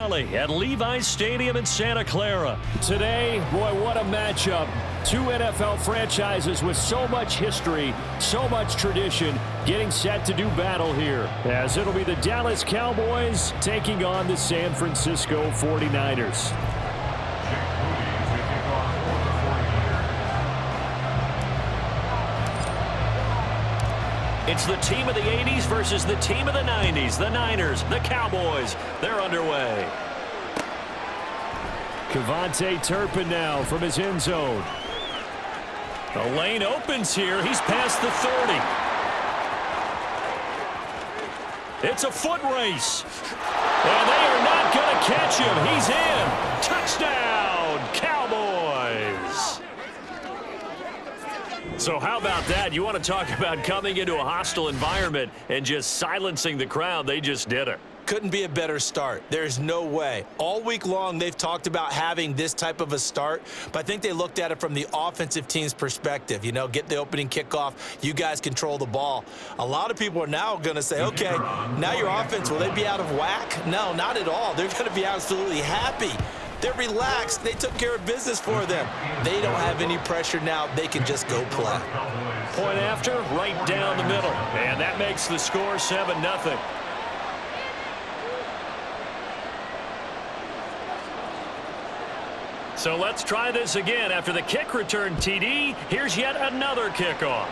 At Levi's Stadium in Santa Clara. Today, boy, what a matchup. Two NFL franchises with so much history, so much tradition, getting set to do battle here, as it'll be the Dallas Cowboys taking on the San Francisco 49ers. It's the team of the 80s versus the team of the 90s. The Niners, the Cowboys, they're underway. Kevontae Turpin now from his end zone. The lane opens here. He's past the 30. It's a foot race. And they are not going to catch him. He's in. Touchdown, Cowboys. So how about that? You want to talk about coming into a hostile environment and just silencing the crowd. They just did it. Couldn't be a better start. There's no way. All week long, they've talked about having this type of a start, but I think they looked at it from the offensive team's perspective. You know, get the opening kickoff. You guys control the ball. A lot of people are now going to say, okay, now your offense, will they be out of whack? No, not at all. They're going to be absolutely happy. They're relaxed. They took care of business for them. They don't have any pressure now. They can just go play. Point after, right down the middle. And that makes the score 7-0. So let's try this again. After the kick return TD, here's yet another kickoff.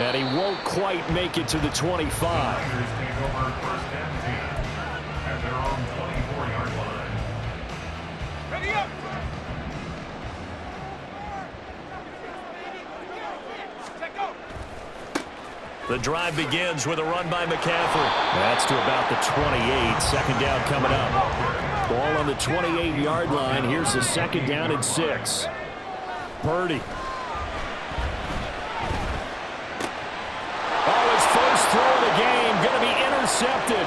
And he won't quite make it to the 25. Ready up! The drive begins with a run by McCaffrey. That's to about the 28. Second down coming up. Ball on the 28-yard line. Here's the second down and 6. Purdy. Oh, his first throw of the game going to be intercepted.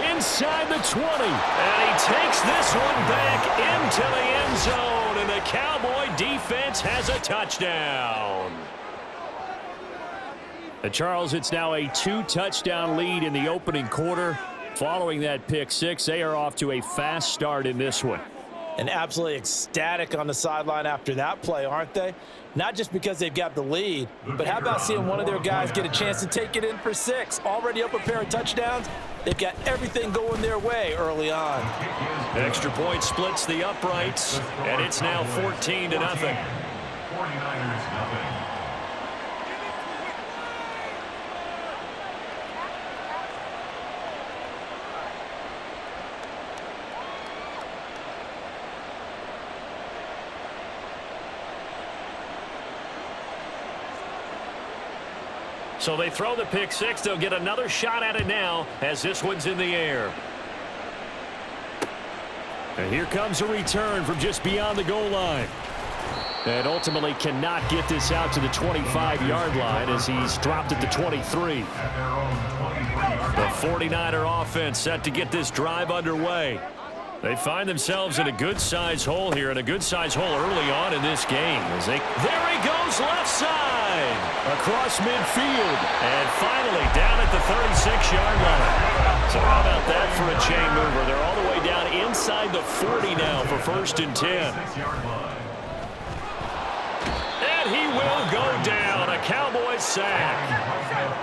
Inside the 20. And he takes this one back into the end zone. And the Cowboy defense has a touchdown. Charles, it's now a 2-touchdown lead in the opening quarter. Following that pick six, they are off to a fast start in this one. And absolutely ecstatic on the sideline after that play, aren't they? Not just because they've got the lead, but how about seeing one of their guys get a chance to take it in for 6? Already up a pair of touchdowns. They've got everything going their way early on. Extra point splits the uprights, and it's now 14-0. 49ers nothing. So they throw the pick six. They'll get another shot at it now as this one's in the air. And here comes a return from just beyond the goal line. And ultimately cannot get this out to the 25-yard line as he's dropped at the 23. The 49er offense set to get this drive underway. They find themselves in a good-sized hole here, and a good-sized hole early on in this game. There he goes, left side, across midfield, and finally down at the 36-yard line. So how about that for a chain mover? They're all the way down inside the 40 now for 1st and 10. And he will go down, a Cowboys sack.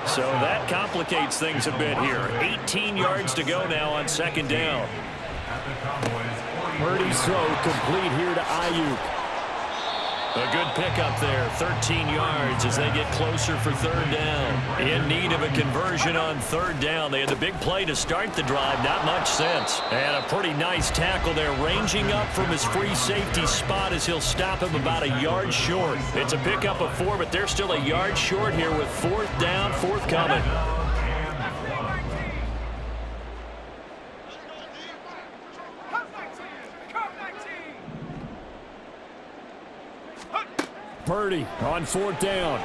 So that complicates things a bit here. 18 yards to go now on 2nd down. Purdy's throw complete here to Ayuk. A good pickup there, 13 yards as they get closer for 3rd down. In need of a conversion on 3rd down. They had the big play to start the drive, not much sense. And a pretty nice tackle there, ranging up from his free safety spot as he'll stop him about a yard short. It's a pickup of 4, but they're still a yard short here with 4th down, forthcoming. Purdy on 4th down.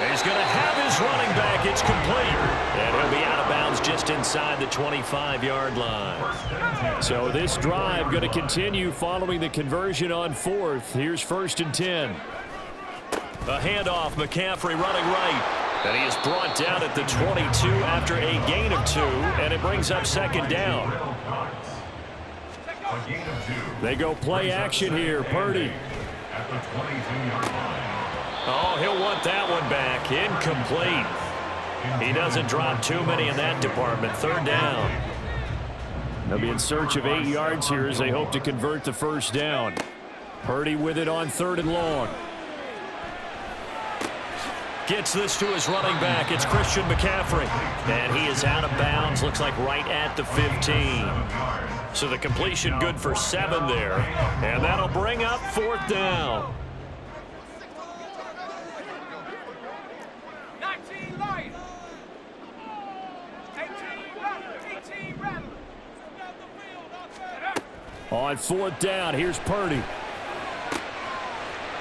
He's going to have his running back. It's complete. And he'll be out of bounds just inside the 25-yard line. So this drive going to continue following the conversion on 4th. Here's 1st and 10. A handoff. McCaffrey running right. And he is brought down at the 22 after a gain of 2, and it brings up second down. They go play action here. Purdy. Oh, he'll want that one back. Incomplete. He doesn't drop too many in that department. Third down. They'll be in search of 8 yards here as they hope to convert the first down. Purdy with it on 3rd and long. Gets this to his running back. It's Christian McCaffrey. And he is out of bounds. Looks like right at the 15. So the completion good for 7 there. And that'll bring up 4th down. On 4th down, here's Purdy.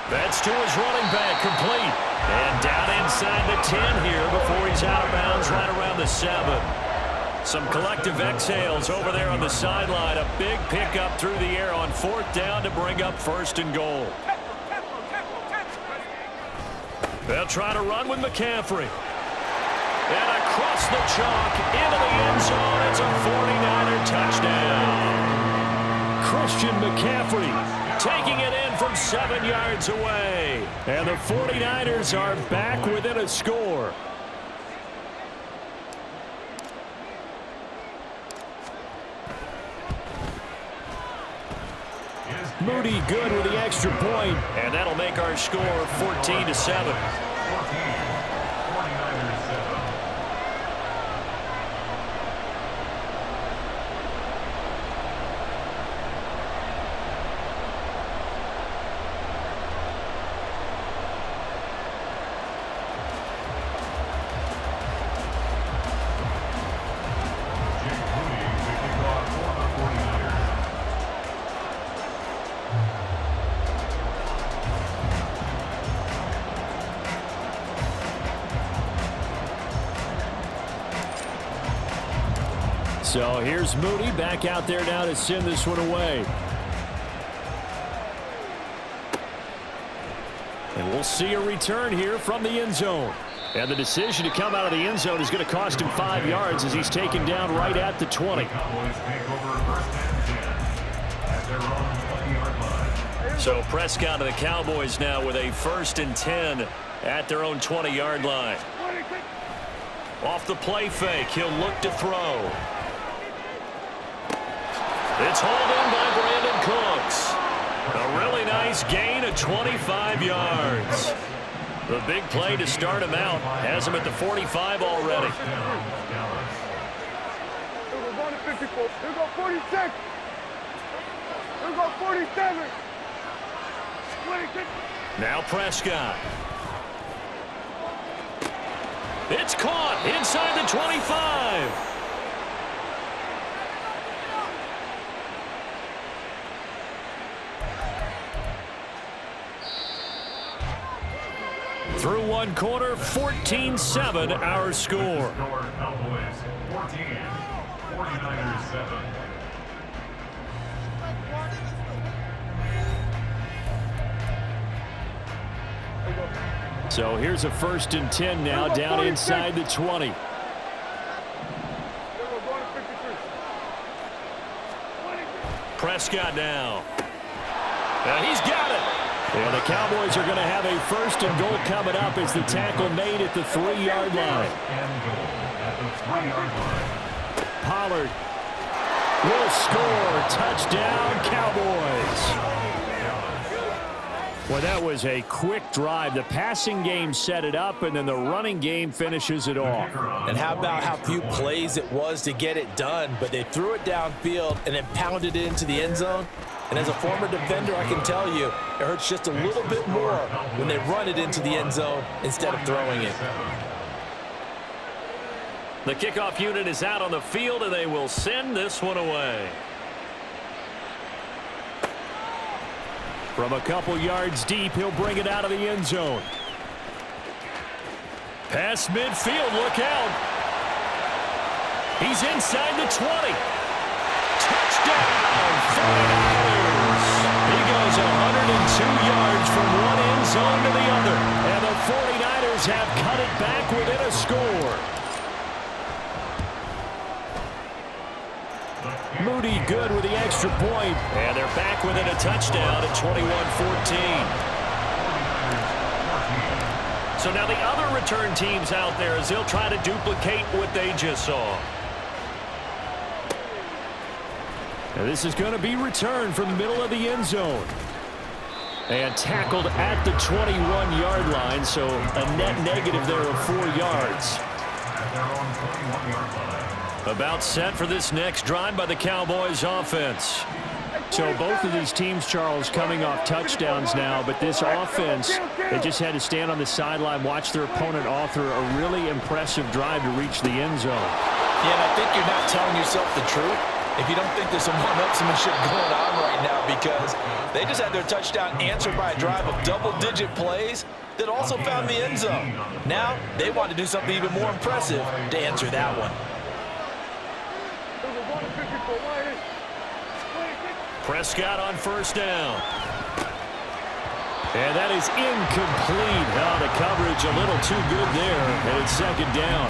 That's to his running back, complete. And down inside the 10 here before he's out of bounds right around the 7. Some collective exhales over there on the sideline. A big pickup through the air on 4th down to bring up 1st and goal. They'll try to run with McCaffrey. And across the chalk into the end zone. It's a 49er touchdown. Christian McCaffrey taking it in from 7 yards away. And the 49ers are back within a score. Moody good with the extra point. And that'll make our score 14-7. So here's Moody back out there now to send this one away. And we'll see a return here from the end zone. And the decision to come out of the end zone is going to cost him 5 yards as he's taken down right at the 20. So Prescott and the Cowboys now with a 1st and 10 at their own 20-yard line. Off the play fake, he'll look to throw. It's hauled in by Brandon Cooks. A really nice gain of 25 yards. The big play to start him out has him at the 45 already. Here go 46. Here go 47. Now Prescott. It's caught inside the 25. Through one quarter, 14-7 our score. So here's a 1st and 10 now down inside the 20. Prescott now. And he's got it. And the Cowboys are going to have a 1st and goal coming up as the tackle made at the 3-yard line. Pollard will score. Touchdown, Cowboys. Well, that was a quick drive. The passing game set it up, and then the running game finishes it off. And how about how few plays it was to get it done, but they threw it downfield and then pounded it into the end zone. And as a former defender, I can tell you, it hurts just a little bit more when they run it into the end zone instead of throwing it. The kickoff unit is out on the field, and they will send this one away. From a couple yards deep, he'll bring it out of the end zone. Pass midfield, look out. He's inside the 20. Touchdown, 49ers. He goes goes 102 yards from one end zone to the other. And the 49ers have cut it back within a score. Moody good with the extra point. And they're back within a touchdown at 21-14. So now the other return teams out there as they'll try to duplicate what they just saw. And this is going to be returned from the middle of the end zone. And tackled at the 21-yard line, so a net negative there of 4 yards. About set for this next drive by the Cowboys offense. So both of these teams, Charles, coming off touchdowns now, but this offense, they just had to stand on the sideline, watch their opponent author a really impressive drive to reach the end zone. Yeah, and I think you're not telling yourself the truth if you don't think there's some one-upsmanship going on right now, because they just had their touchdown answered by a drive of double-digit plays that also found the end zone. Now they want to do something even more impressive to answer that one. Prescott on first down. And that is incomplete. Oh, the coverage a little too good there, and it's second down.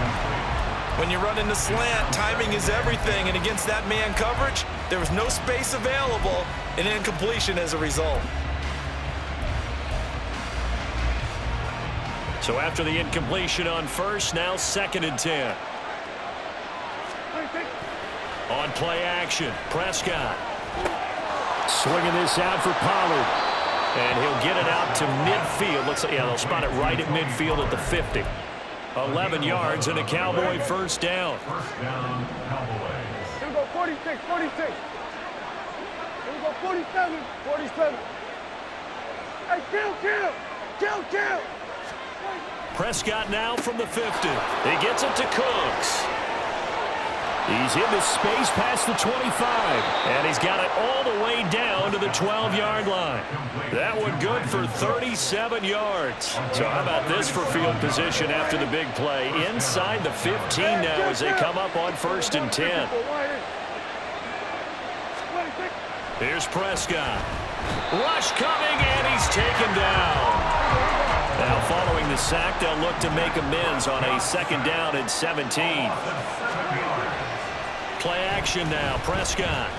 When you run in the slant, timing is everything, and against that man coverage, there was no space available, and incompletion as a result. So after the incompletion on first, now 2nd and 10. On play action, Prescott. Swinging this out for Pollard. And he'll get it out to midfield. Looks like, yeah, they'll spot it right at midfield at the 50. 11 yards and a Cowboy first down. Here we go, 46, 46. Here we go, 47, 47. Hey, kill. Prescott now from the 50. He gets it to Cooks. He's into space past the 25, and he's got it all the way down to the 12-yard line. That one good for 37 yards. So how about this for field position after the big play? Inside the 15 now as they come up on 1st and 10. Here's Prescott. Rush coming, and he's taken down. Now following the sack, they'll look to make amends on a 2nd down and 17. Play action now, Prescott.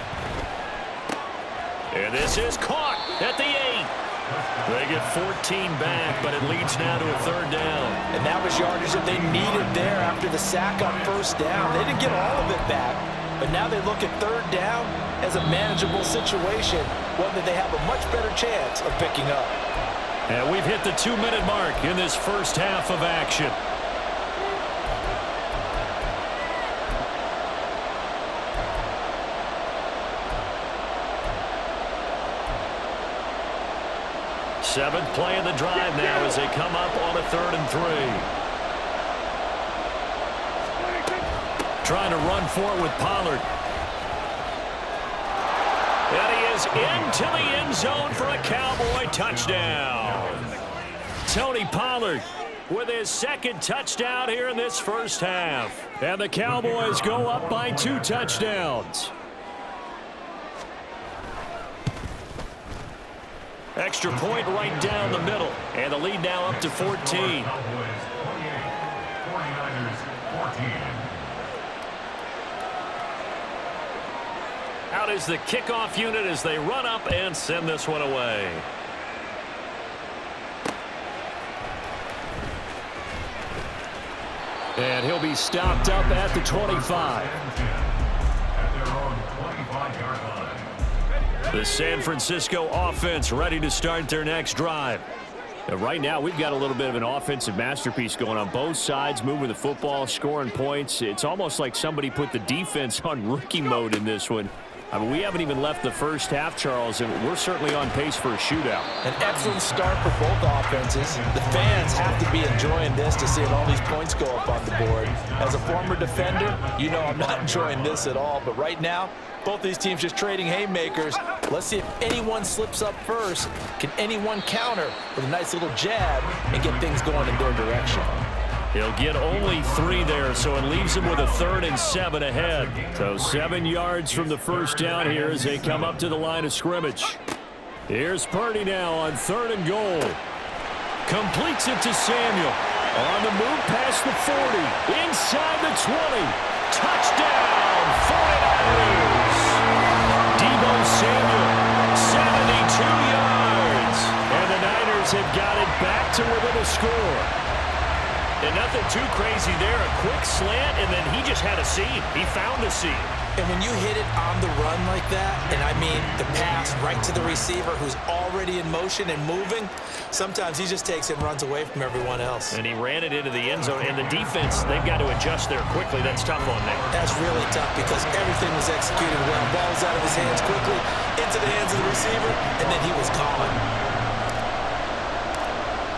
And this is caught at the 8. They get 14 back, but it leads now to a 3rd down. And that was yardage that they needed there after the sack on 1st down. They didn't get all of it back, but now they look at 3rd down as a manageable situation, one that they have a much better chance of picking up. And we've hit the 2-minute mark in this first half of action. Seventh play of the drive now as they come up on a 3rd and 3. Trying to run for it with Pollard. And he is into the end zone for a Cowboy touchdown. Tony Pollard with his 2nd touchdown here in this first half. And the Cowboys go up by 2 touchdowns. Extra point right down the middle. And the lead now up to 14. Out is the kickoff unit as they run up and send this one away. And he'll be stopped up at the 25. The San Francisco offense ready to start their next drive. And right now, we've got a little bit of an offensive masterpiece going on both sides, moving the football, scoring points. It's almost like somebody put the defense on rookie mode in this one. I mean, we haven't even left the first half, Charles, and we're certainly on pace for a shootout. An excellent start for both offenses. The fans have to be enjoying this to see all these points go up on the board. As a former defender, you know I'm not enjoying this at all. But right now, both these teams just trading haymakers. Let's see if anyone slips up first. Can anyone counter with a nice little jab and get things going in their direction? He'll get only 3 there, so it leaves him with a 3rd and 7 ahead. So 7 yards from the first down here as they come up to the line of scrimmage. Here's Purdy now on 3rd and goal. Completes it to Samuel. On the move past the 40. Inside the 20. Touchdown, 49ers. Samuel, 72 yards. And the Niners have got it back to within a score. And nothing too crazy there. A quick slant, and then he just had a seam. He found a seam. And when you hit it on the run like that, and I mean the pass right to the receiver who's already in motion and moving, sometimes he just takes it and runs away from everyone else. And he ran it into the end zone. And the defense, they've got to adjust there quickly. That's tough on them. That's really tough because everything was executed well. Ball was out of his hands quickly, into the hands of the receiver, and then he was gone.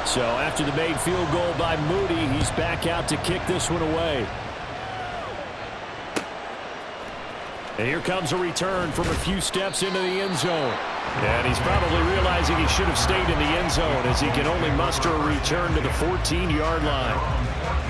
So after the made field goal by Moody, he's back out to kick this one away. And here comes a return from a few steps into the end zone. And he's probably realizing he should have stayed in the end zone as he can only muster a return to the 14-yard line.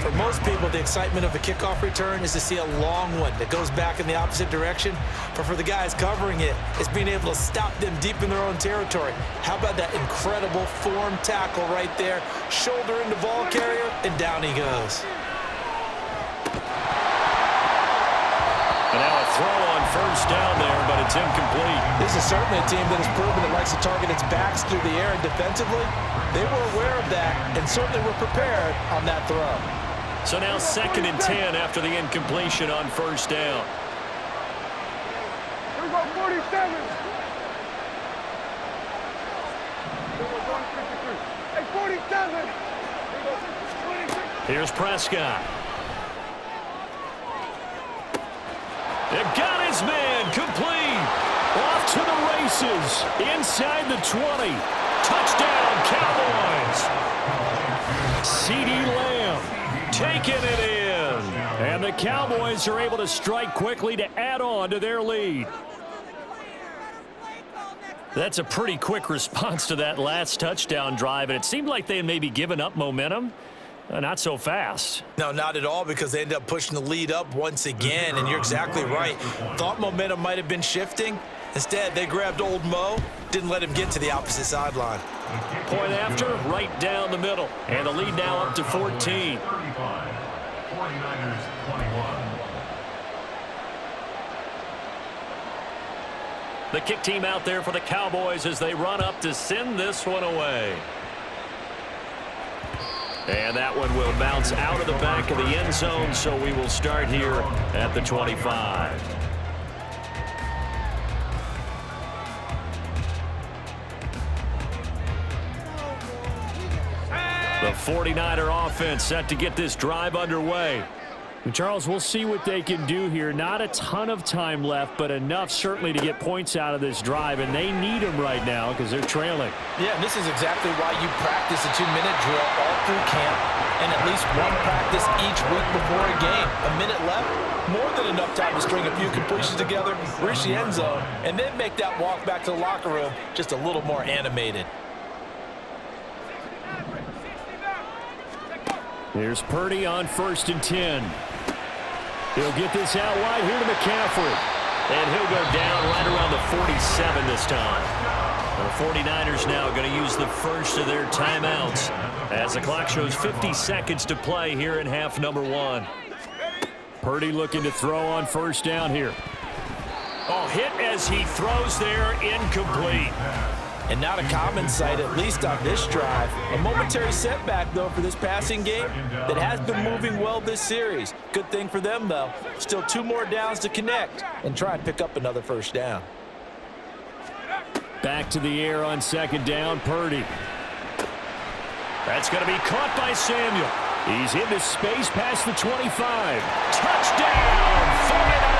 For most people, the excitement of a kickoff return is to see a long one that goes back in the opposite direction. But for the guys covering it, it's being able to stop them deep in their own territory. How about that incredible form tackle right there? Shoulder into ball carrier, and down he goes. And now a throw on 1st down there, but it's incomplete. This is certainly a team that has proven it likes to target its backs through the air, and defensively, they were aware of that and certainly were prepared on that throw. So now 2nd and 10 after the incompletion on 1st down. Here we go, 47. Hey, 47. Here's Prescott. They've got his man complete. Off to the races. Inside the 20. Touchdown, Cowboys. CeeDee Lamb taking it in. And the Cowboys are able to strike quickly to add on to their lead. That's a pretty quick response to that last touchdown drive, and it seemed like they had maybe given up momentum. Not so fast. No, not at all, because they ended up pushing the lead up once again, and you're exactly right. Thought momentum might have been shifting. Instead, they grabbed old Mo, didn't let him get to the opposite sideline. Point after, right down the middle. And the lead now up to 14. The kick team out there for the Cowboys as they run up to send this one away. And that one will bounce out of the back of the end zone, so we will start here at the 25. The 49er offense set to get this drive underway. And Charles, we'll see what they can do here. Not a ton of time left, but enough certainly to get points out of this drive, and they need them right now because they're trailing. Yeah, and this is exactly why you practice a 2-minute drill all through camp and at least one practice each week before a game. A minute left, more than enough time to string a few completions together, reach the end zone, and then make that walk back to the locker room just a little more animated. Here's Purdy on 1st and 10. He'll get this out wide here to McCaffrey. And he'll go down right around the 47 this time. The 49ers now going to use the first of their timeouts as the clock shows 50 seconds to play here in half number 1. Purdy looking to throw on 1st down here. Oh, hit as he throws there, incomplete. And not a common sight, at least on this drive. A momentary setback, though, for this passing game that has been moving well this series. Good thing for them, though. Still 2 more downs to connect and try and pick up another 1st down. Back to the air on 2nd down, Purdy. That's going to be caught by Samuel. He's into space past the 25. Touchdown, 49ers!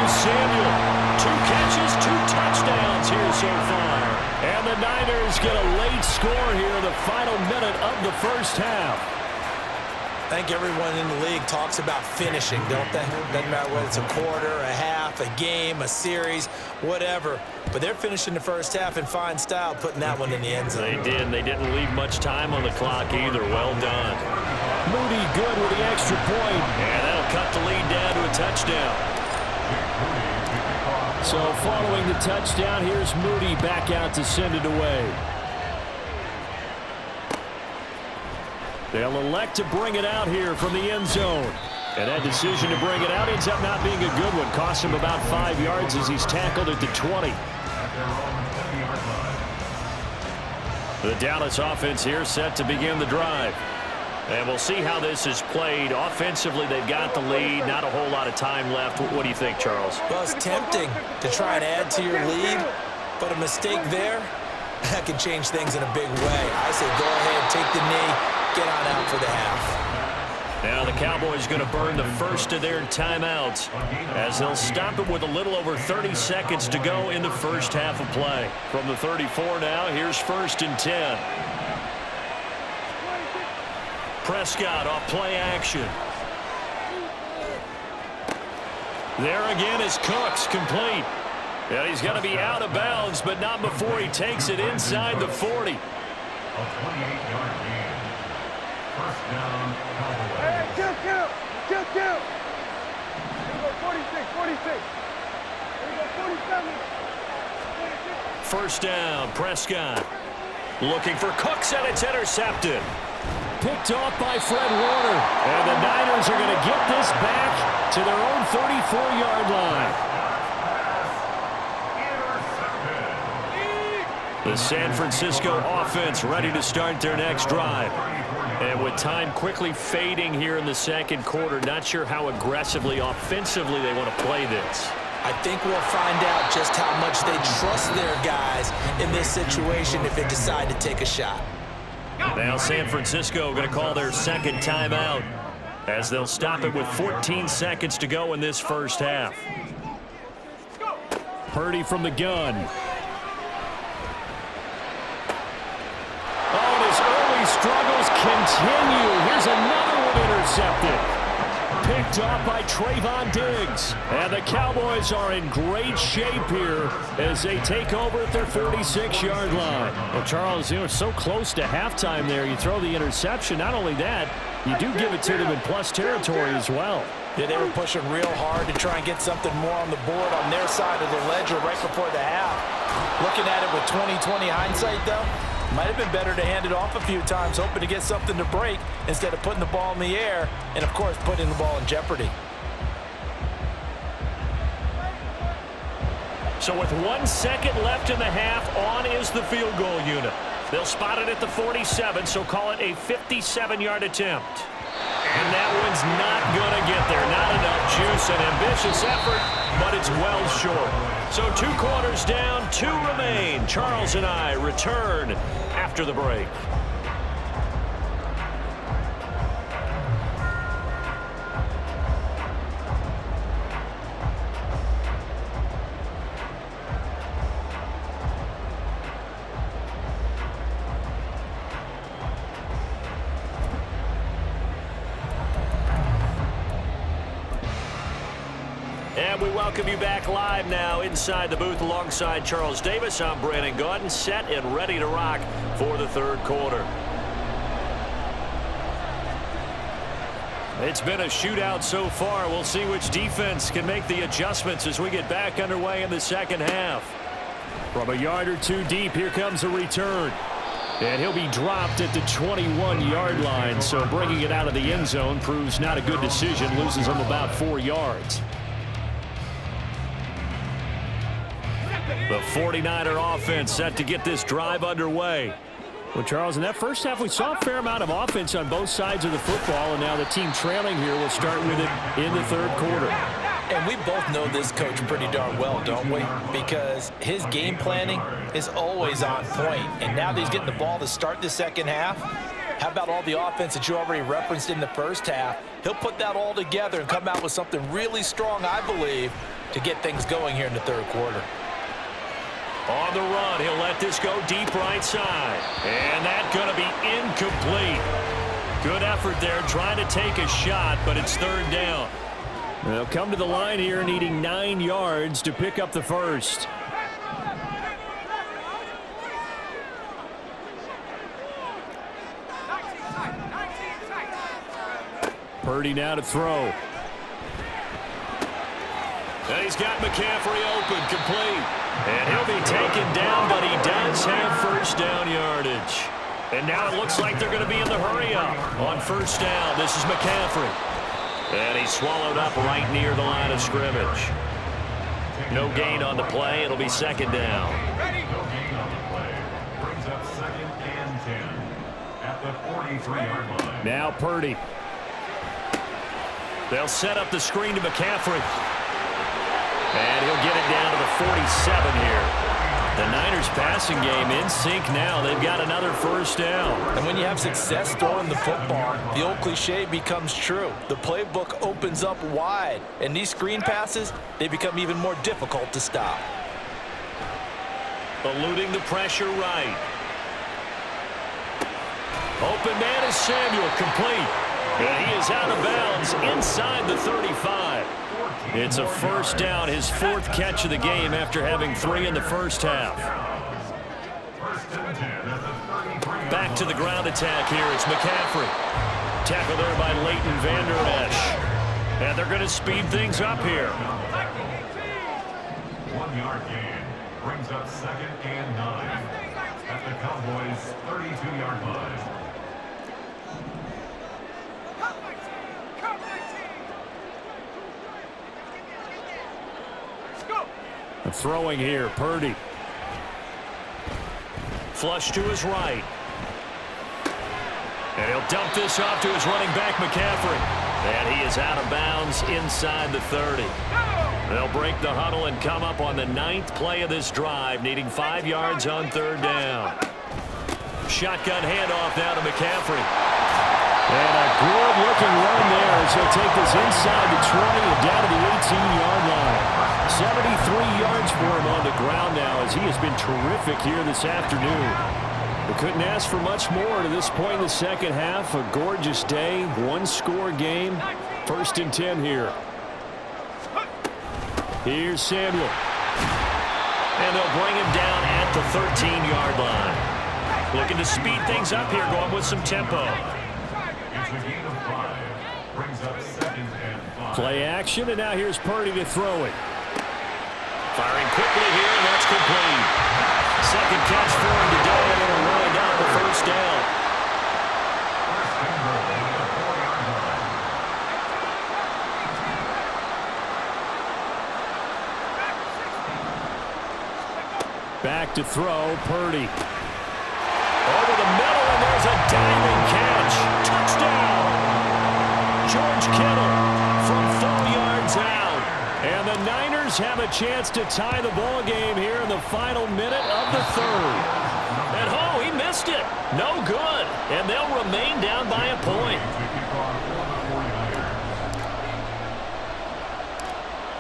Samuel, 2 catches, 2 touchdowns here so far. And the Niners get a late score here in the final minute of the 1st half. I think everyone in the league talks about finishing, don't they? Doesn't matter whether it's a quarter, a half, a game, a series, whatever. But they're finishing the 1st half in fine style, putting that one in the end zone. They did, and they didn't leave much time on the clock either. Well done. Moody good with the extra point. And that'll cut the lead down to a touchdown. So following the touchdown, here's Moody back out to send it away. They'll elect to bring it out here from the end zone. And that decision to bring it out ends up not being a good one. Cost him about 5 yards as he's tackled at the 20. The Dallas offense here set to begin the drive. And we'll see how this is played. Offensively, they've got the lead. Not a whole lot of time left. What do you think, Charles? Well, it's tempting to try and add to your lead, but a mistake there, that can change things in a big way. I say go ahead, take the knee, get on out for the half. Now the Cowboys going to burn the first of their timeouts as they'll stop it with a little over 30 seconds to go in the first half of play. From the 34 now, here's 1st and 10. Prescott off play action. There again is Cooks, complete. And he's going to be out of bounds, but not before he takes it inside the 40. A 28-yard gain. First down, Cowboys. Hey, count. Here we go, 46. Here we go, 47. First down, Prescott. Looking for Cooks, and it's intercepted. Picked off by Fred Warner. And the Niners are going to get this back to their own 34-yard line. The San Francisco offense ready to start their next drive. And with time quickly fading here in the second quarter, not sure how aggressively, offensively they want to play this. I think we'll find out just how much they trust their guys in this situation if they decide to take a shot. Now San Francisco going to call their second timeout as they'll stop it with 14 seconds to go in this first half. Purdy from the gun. Oh, and his early struggles continue. Here's another one intercepted. Picked off by Trayvon Diggs. And the Cowboys are in great shape here as they take over at their 46-yard line. Well, Charles, you know, so close to halftime there. You throw the interception. Not only that, you do give it to them in plus territory as well. Yeah, they were pushing real hard to try and get something more on the board on their side of the ledger right before the half. Looking at it with 20/20 hindsight, though, might have been better to hand it off a few times, hoping to get something to break instead of putting the ball in the air and, of course, putting the ball in jeopardy. So with 1 second left in the half, on is the field goal unit. They'll spot it at the 47, so call it a 57-yard attempt. And that one's not going to get there. Not enough juice, an ambitious effort, but it's well short. So 2 quarters down, 2 remain. Charles and I return after the break. And we welcome you back live now inside the booth alongside Charles Davis. I'm Brandon Gaudin, set and ready to rock for the third quarter. It's been a shootout so far. We'll see which defense can make the adjustments as we get back underway in the second half. From a yard or 2 deep, here comes a return. And he'll be dropped at the 21-yard line, so bringing it out of the end zone proves not a good decision. Loses him about 4 yards. The 49er offense set to get this drive underway. Well, Charles, in that first half, we saw a fair amount of offense on both sides of the football, and now the team trailing here will start with it in the third quarter. And we both know this coach pretty darn well, don't we? Because his game planning is always on point. And now that he's getting the ball to start the second half, how about all the offense that you already referenced in the first half? He'll put that all together and come out with something really strong, I believe, to get things going here in the third quarter. On the run, he'll let this go deep right side. And that's going to be incomplete. Good effort there trying to take a shot, but it's third down. They'll come to the line here needing 9 yards to pick up the first. Purdy now to throw. And he's got McCaffrey open, complete. And he'll be taken down, but he does have first down yardage. And now it looks like they're going to be in the hurry-up on first down. This is McCaffrey. And he's swallowed up right near the line of scrimmage. No gain on the play. It'll be second down. No gain on the play. Brings up 2nd and 10 at the 43-yard line. Now Purdy. They'll set up the screen to McCaffrey. And he'll get it down to the 47 here. The Niners passing game in sync now. They've got another first down. And when you have success throwing the football, the old cliche becomes true. The playbook opens up wide. And these screen passes, they become even more difficult to stop. Eluding the pressure right. Open man is Samuel, complete. And he is out of bounds inside the 35. It's a first down, his 4th catch of the game after having 3 in the first half. Back to the ground attack here. It's McCaffrey. Tackle there by Leighton Vander Esch. And they're going to speed things up here. 1-yard gain brings up 2nd and 9 at the Cowboys' 32-yard line. Throwing here, Purdy. Flush to his right. And he'll dump this off to his running back, McCaffrey. And he is out of bounds inside the 30. They'll break the huddle and come up on the 9th play of this drive, needing 5 yards on 3rd down. Shotgun handoff now to McCaffrey. And a good-looking run there as he'll take this inside the 20 and down to the 18-yard line. 73 yards for him on the ground now as he has been terrific here this afternoon. We couldn't ask for much more to this point in the second half. A gorgeous day, 1-score game. 1st and 10 here. Here's Samuel. And they'll bring him down at the 13-yard line. Looking to speed things up here, going with some tempo. It's a gain of 5. Brings up 2nd and 5. Play action, and now here's Purdy to throw it. Firing quickly here, and that's complete. 2nd catch for him today, and it'll wind out the first down. First and goal at the 4-yard line. Back to throw, Purdy. Over the middle, and there's a diving catch. Touchdown! George Kittle from 4 yards out. And the Niners have a chance to tie the ball game here in the final minute of the 3rd. And oh, he missed it. No good. And they'll remain down by a point.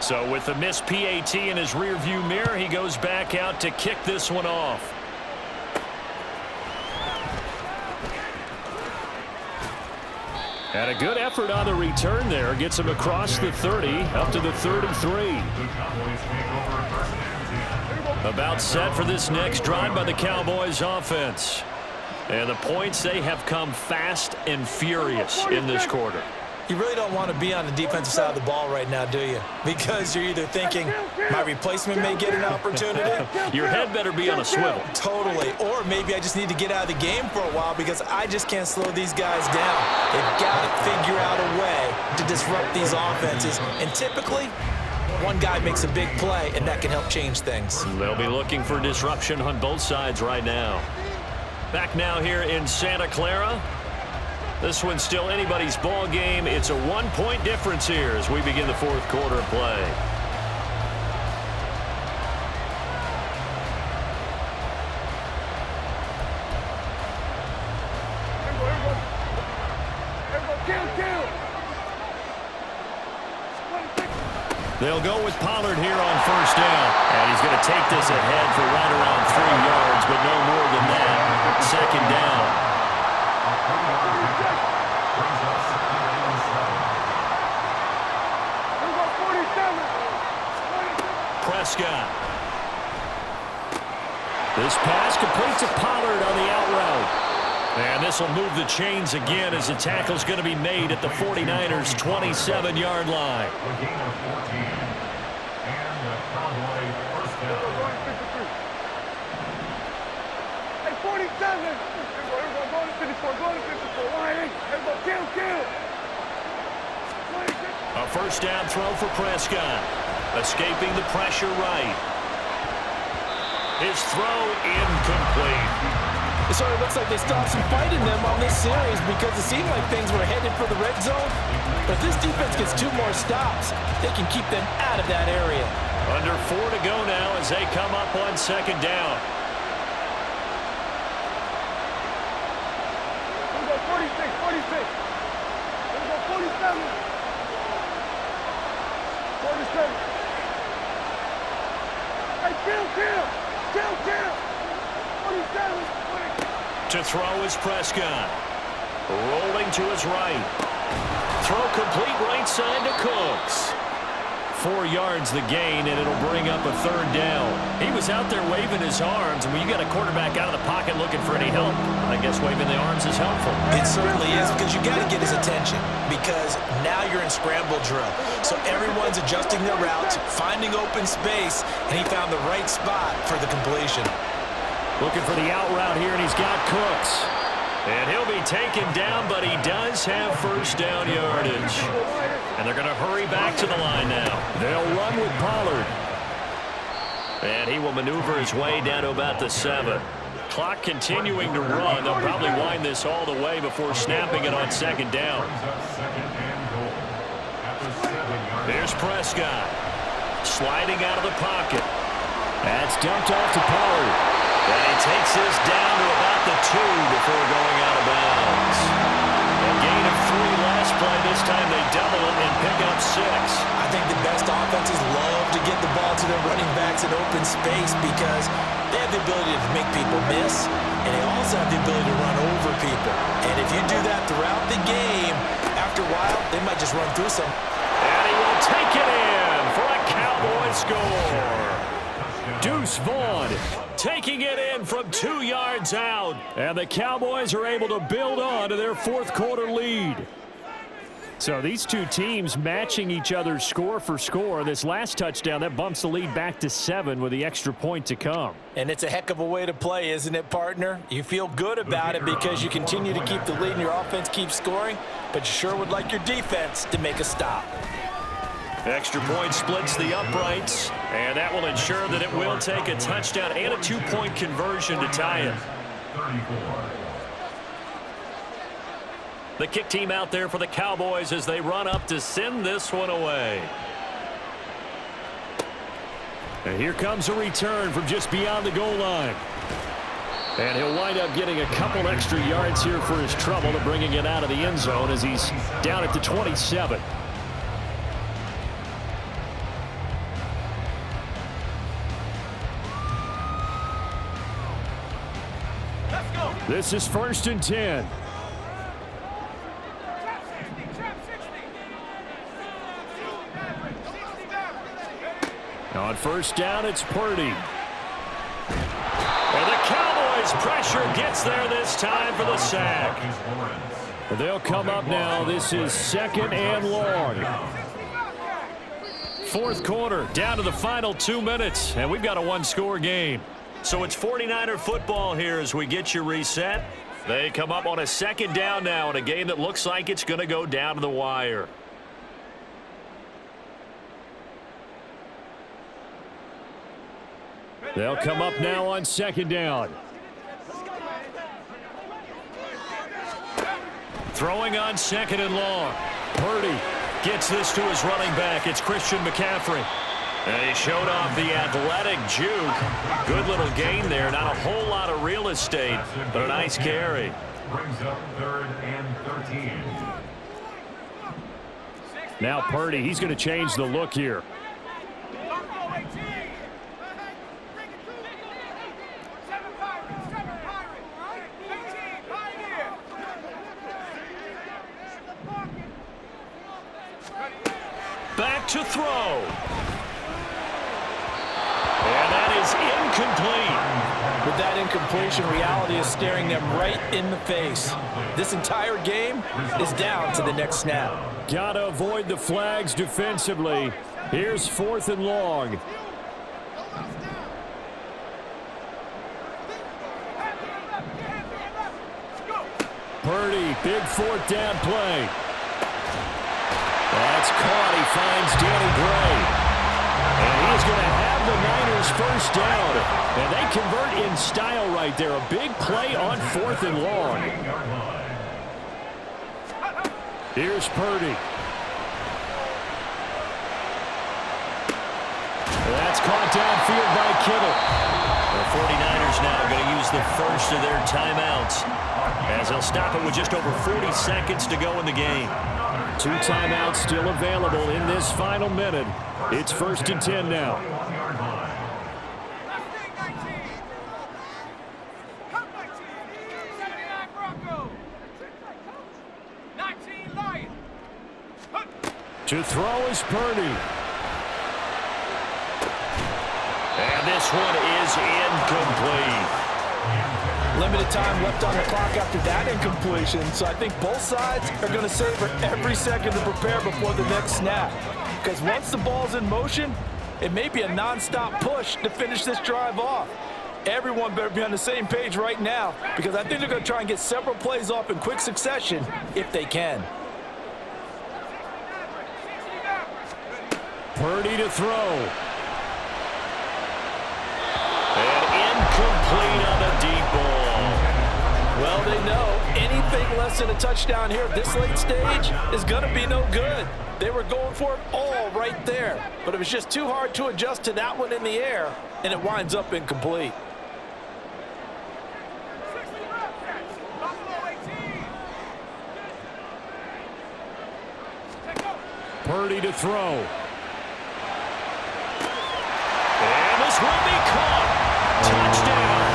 So with the missed PAT in his rearview mirror, he goes back out to kick this one off. And a good effort on the return there. Gets him across the 30, up to the 33. About set for this next drive by the Cowboys offense. And the points, they have come fast and furious in this quarter. You really don't want to be on the defensive side of the ball right now, do you? Because you're either thinking, my replacement may get an opportunity. Your head better be on a swivel. Totally. Or maybe I just need to get out of the game for a while because I just can't slow these guys down. They've got to figure out a way to disrupt these offenses. And typically, one guy makes a big play, and that can help change things. They'll be looking for disruption on both sides right now. Back now here in Santa Clara. This one's still anybody's ball game. It's a 1-point difference here as we begin the 4th quarter of play. They'll go with Pollard here on first down. And he's going to take this ahead for right around 3 yards, but no more than that. 2nd down. Prescott. This pass complete to Pollard on the out route. And this will move the chains again as the tackle's going to be made at the 49ers' 27-yard line. A gain of 14 Going to 53. Hey, 47. Everybody going to 54. Going to 54. Line 8. Everybody kill. A first down throw for Prescott. Escaping the pressure right. His throw incomplete. It sort of looks like they stopped some fight in them on this series because it seemed like things were headed for the red zone. But if this defense gets 2 more stops, they can keep them out of that area. Under 4 to go now as they come up on second down. Here we go 46. Here we go 47. 47. Hey, kill. 47. To throw is Prescott. Rolling to his right. Throw complete right side to Cooks. 4 yards the gain, and it'll bring up a third down. He was out there waving his arms, and when you got a quarterback out of the pocket looking for any help, I guess waving the arms is helpful. It certainly is, because you got to get his attention, because now you're in scramble drill. So everyone's adjusting their routes, finding open space, and he found the right spot for the completion. Looking for the out route here, and he's got Cooks. And he'll be taken down, but he does have first down yardage. And they're going to hurry back to the line now. They'll run with Pollard. And he will maneuver his way down to about the 7. Clock continuing to run. They'll probably wind this all the way before snapping it on second down. Here's Prescott. Sliding out of the pocket. That's dumped off to Pollard. And he takes this down to about the 2 before going out of bounds. A gain of 3 last play. This time they double it and pick up 6. I think the best offenses love to get the ball to their running backs in open space because they have the ability to make people miss, and they also have the ability to run over people. And if you do that throughout the game, after a while, they might just run through some. And he will take it in for a Cowboy score. Deuce Vaughn taking it in from 2 yards out. And the Cowboys are able to build on to their fourth quarter lead. So these two teams matching each other's score for score. This last touchdown, that bumps the lead back to 7 with the extra point to come. And it's a heck of a way to play, isn't it, partner? You feel good about it because you continue to keep the lead and your offense keeps scoring, but you sure would like your defense to make a stop. Extra point splits the uprights, and that will ensure that it will take a touchdown and a 2-point conversion to tie it. 34. The kick team out there for the Cowboys as they run up to send this one away. And here comes a return from just beyond the goal line. And he'll wind up getting a couple extra yards here for his trouble to bringing it out of the end zone as he's down at the 27. This is 1st and 10. On first down, it's Purdy. And the Cowboys' pressure gets there this time for the sack. They'll come up now. This is 2nd and long. Fourth quarter, down to the final 2 minutes, and we've got a 1-score game. So it's 49er football here as we get you reset. They come up on a 2nd down now in a game that looks like it's going to go down to the wire. They'll come up now on 2nd down. Throwing on 2nd and long. Purdy gets this to his running back. It's Christian McCaffrey. And he showed off the athletic juke. Good little gain there. Not a whole lot of real estate, but a nice carry. Brings up 3rd and 13. Now Purdy, he's going to change the look here. Back to throw. And that is incomplete. With that incompletion, reality is staring them right in the face. This entire game is down to the next snap. Gotta avoid the flags defensively. Here's 4th and long. Purdy, big fourth down play. That's caught. He finds Danny Gray. And he's going to have the Niners first down. And they convert in style right there. A big play on 4th and long. Here's Purdy. That's caught downfield by Kittle. The 49ers now going to use the first of their timeouts, as they'll stop it with just over 40 seconds to go in the game. 2 timeouts still available in this final minute. It's 1st and 10 now. To throw is Purdy. And this one is incomplete. Limited time left on the clock after that incompletion, so I think both sides are going to savor every second to prepare before the next snap. Because once the ball's in motion, it may be a non-stop push to finish this drive off. Everyone better be on the same page right now, because I think they're going to try and get several plays off in quick succession if they can. Purdy to throw. And incomplete on the deep ball. Well, they know anything less than a touchdown here at this late stage is going to be no good. They were going for it all right there, but it was just too hard to adjust to that one in the air, and it winds up incomplete. Purdy to throw. And this will be caught. Touchdown.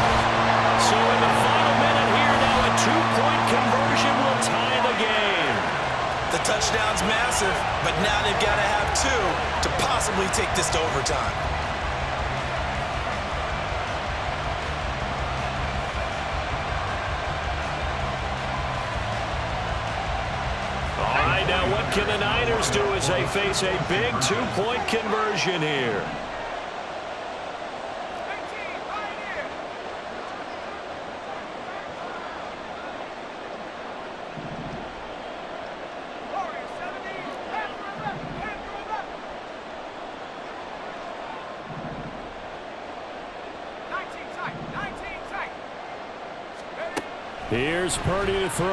So in the final minute here now, a 2-point conversion will tie the game. The touchdown's massive, but now they've got to have 2 to possibly take this to overtime. All right, now what can the Niners do as they face a big 2-point conversion here? Here's Purdy to throw.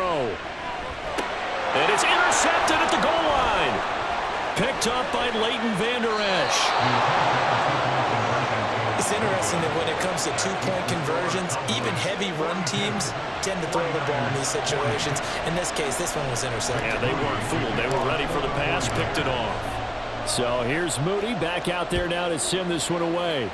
And it's intercepted at the goal line. Picked up by Leighton Vander Esch. It's interesting that when it comes to 2-point conversions, even heavy run teams tend to throw the ball in these situations. In this case, this one was intercepted. Yeah, they weren't fooled. They were ready for the pass, picked it off. So here's Moody back out there now to send this one away.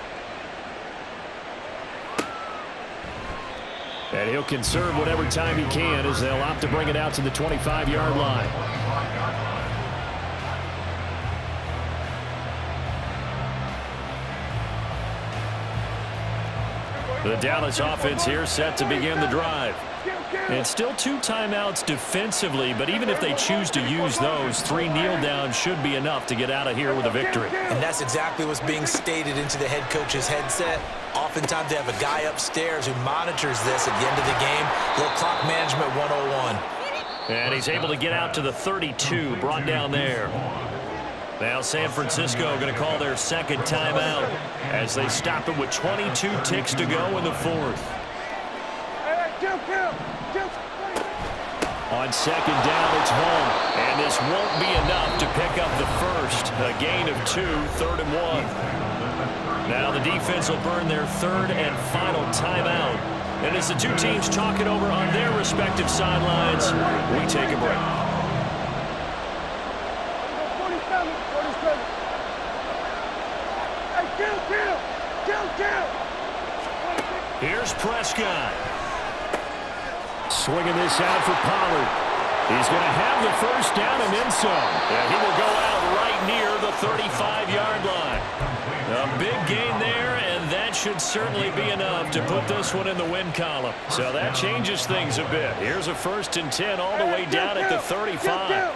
And he'll conserve whatever time he can as they'll opt to bring it out to the 25-yard line. The Dallas offense here set to begin the drive. And still 2 timeouts defensively, but even if they choose to use those, 3 kneel downs should be enough to get out of here with a victory. And that's exactly what's being stated into the head coach's headset. Oftentimes they have a guy upstairs who monitors this at the end of the game. Little clock management 101. And he's able to get out to the 32, brought down there. Now San Francisco going to call their second timeout as they stop it with 22 ticks to go in the 4th. On second down, it's home. And this won't be enough to pick up the first. A gain of 2, 3rd and 1. Now the defense will burn their 3rd and final timeout. And as the 2 teams talk it over on their respective sidelines, we take a break. Here's Prescott. Swinging this out for Pollard. He's going to have the first down and then some. And he will go out right near the 35-yard line. A big gain there, and that should certainly be enough to put this one in the win column. So that changes things a bit. Here's a 1st and 10 all the way down at the 35.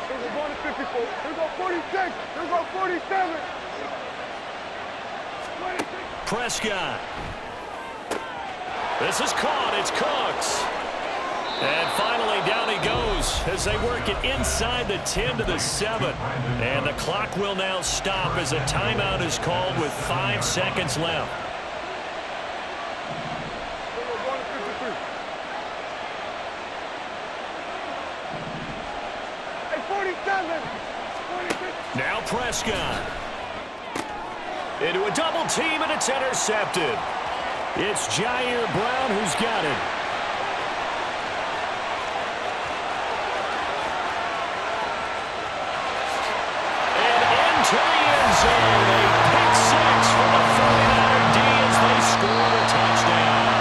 Here's a 54. Here's a 46. Here's a 47. Prescott. This is caught. It's Cooks. And finally, down he goes as they work it inside the 10 to the 7. And the clock will now stop as a timeout is called with 5 seconds left. Now Prescott. Into a double team, and it's intercepted. It's Jair Brown who's got it. And into the end zone. A pick six for the 49er D as they score a touchdown.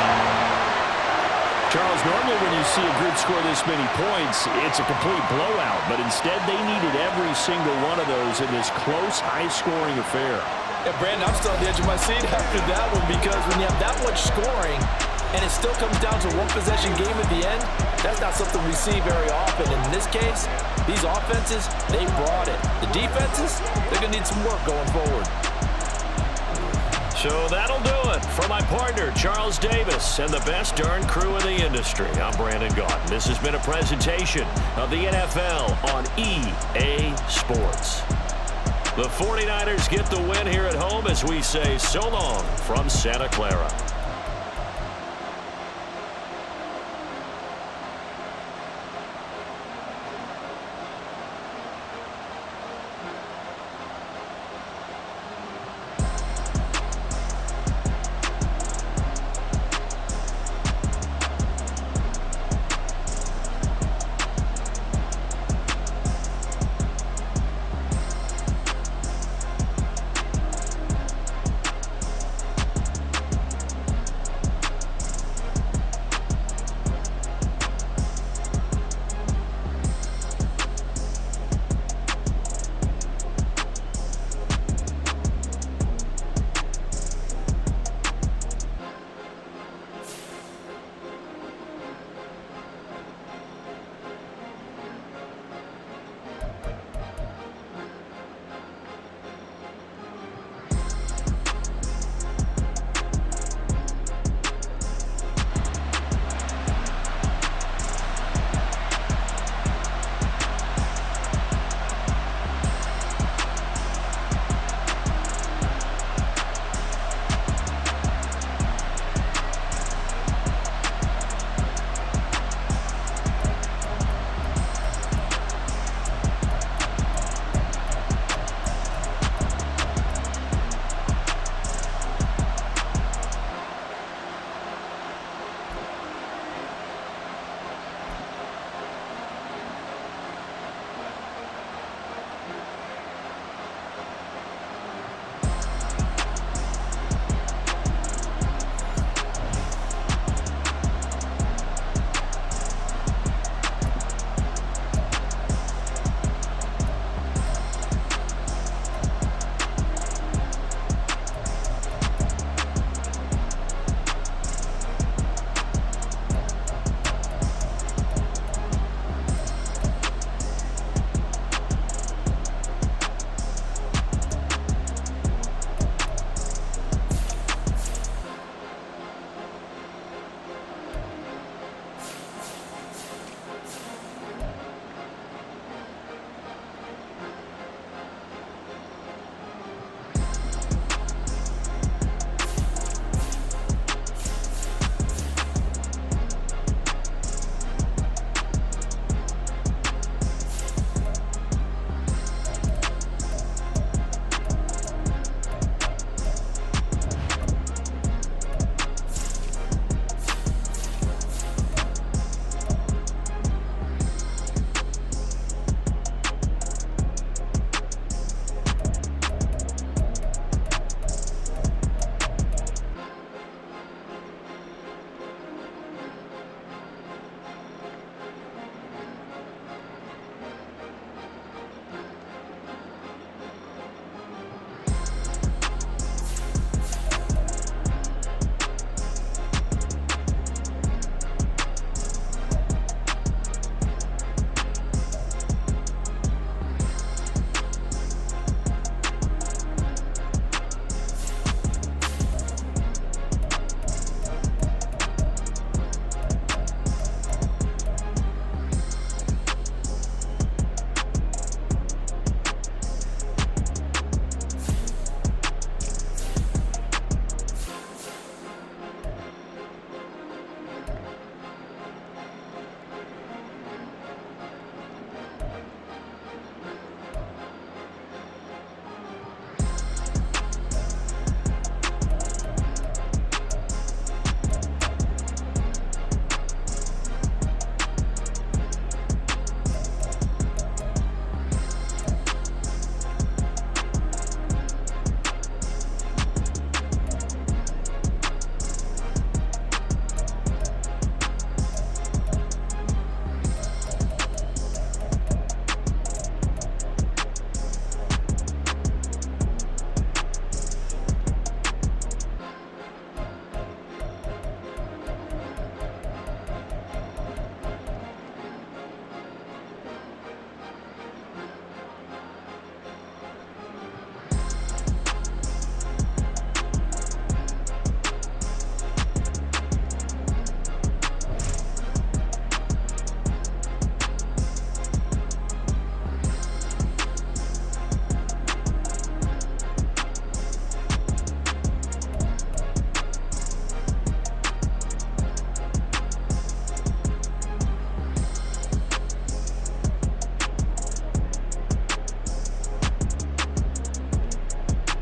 Charles, normally when you see a group score this many points, it's a complete blowout. But instead, they needed every single one of those in this close, high-scoring affair. Yeah, Brandon, I'm still on the edge of my seat after that one because when you have that much scoring and it still comes down to one possession game at the end, that's not something we see very often. In this case, these offenses, they brought it. The defenses, they're going to need some work going forward. So that'll do it for my partner, Charles Davis, and the best darn crew in the industry. I'm Brandon Gaudin. This has been a presentation of the NFL on EA Sports. The 49ers get the win here at home as we say so long from Santa Clara.